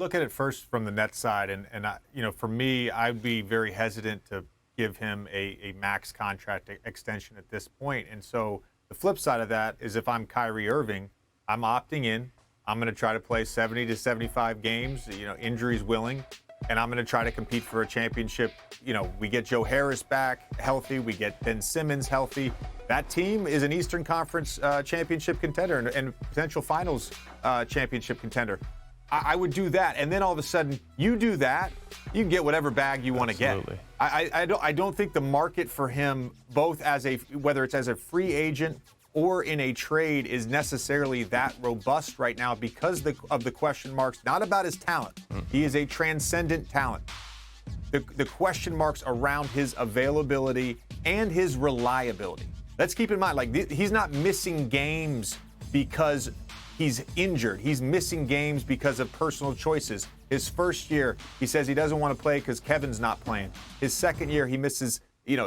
look at it first from the Nets side, and for me, I'd be very hesitant to give him a max contract extension at this point. And so the flip side of that is if I'm Kyrie Irving, I'm opting in. I'm going to try to play 70 to 75 games, injuries willing, and I'm going to try to compete for a championship. We get Joe Harris back healthy. We get Ben Simmons healthy. That team is an Eastern Conference championship contender and potential finals championship contender. I would do that. And then all of a sudden, you do that, you can get whatever bag you want to get. I don't think the market for him, both whether it's as a free agent or in a trade, is necessarily that robust right now because of the question marks, not about his talent. He is a transcendent talent. The question marks around his availability and his reliability. Let's keep in mind, he's not missing games because he's injured. He's missing games because of personal choices. His first year, he says he doesn't want to play because Kevin's not playing. His second year, he misses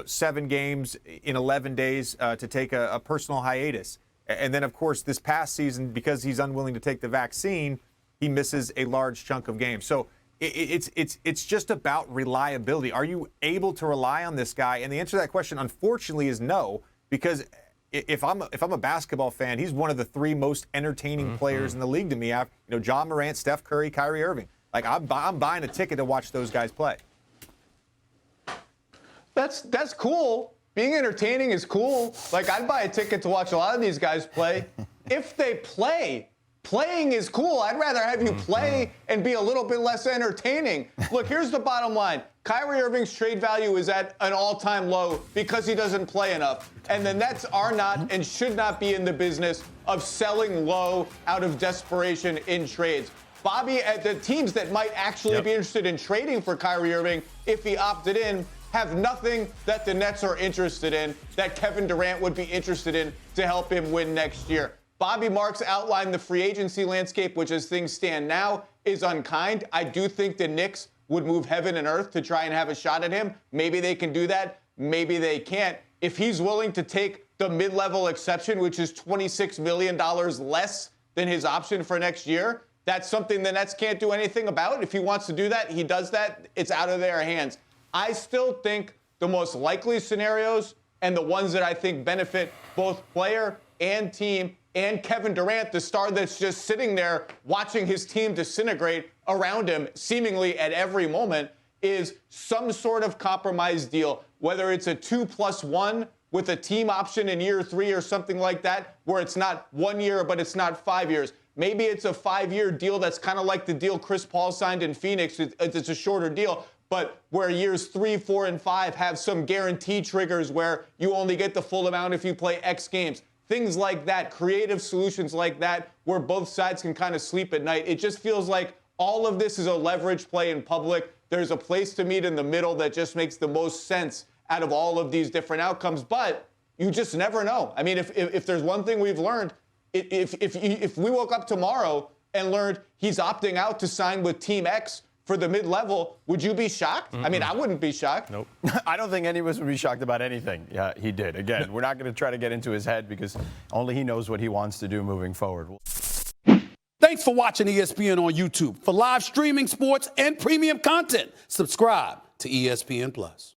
7 games in 11 days to take a personal hiatus. And then, of course, this past season, because he's unwilling to take the vaccine, he misses a large chunk of games. So it's just about reliability. Are you able to rely on this guy? And the answer to that question, unfortunately, is no, because if I'm a basketball fan, he's one of the 3 most entertaining players in the league to me. John Morant, Steph Curry, Kyrie Irving. I'm buying a ticket to watch those guys play. That's cool. Being entertaining is cool. I'd buy a ticket to watch a lot of these guys play. If they play, playing is cool. I'd rather have you play and be a little bit less entertaining. Look, here's the bottom line. Kyrie Irving's trade value is at an all-time low because he doesn't play enough. And the Nets are not and should not be in the business of selling Lowe out of desperation in trades. Bobby, at the teams that might actually be interested in trading for Kyrie Irving, if he opted in, have nothing that the Nets are interested in, that Kevin Durant would be interested in to help him win next year. Bobby Marks outlined the free agency landscape, which as things stand now is unkind. I do think the Knicks would move heaven and earth to try and have a shot at him. Maybe they can do that. Maybe they can't. If he's willing to take the mid-level exception, which is $26 million less than his option for next year, that's something the Nets can't do anything about. If he wants to do that, he does that. It's out of their hands. I still think the most likely scenarios and the ones that I think benefit both player and team and Kevin Durant, the star that's just sitting there watching his team disintegrate around him seemingly at every moment, is some sort of compromise deal, whether it's a 2+1 with a team option in year 3 or something like that, where it's not 1 year, but it's not 5 years. Maybe it's a 5-year deal that's kind of like the deal Chris Paul signed in Phoenix. It's a shorter deal, but where years 3, 4, and 5 have some guarantee triggers where you only get the full amount if you play X games. Things like that, creative solutions like that, where both sides can kind of sleep at night. It just feels like all of this is a leverage play in public. There's a place to meet in the middle that just makes the most sense out of all of these different outcomes. But you just never know. I mean, if there's one thing we've learned, if we woke up tomorrow and learned he's opting out to sign with Team X for the mid-level, would you be shocked? I mean, I wouldn't be shocked. Nope. I don't think any of us would be shocked about anything. Yeah, he did. Again, we're not going to try to get into his head because only he knows what he wants to do moving forward. Thanks for watching ESPN on YouTube. For live streaming, sports, and premium content, subscribe to ESPN+.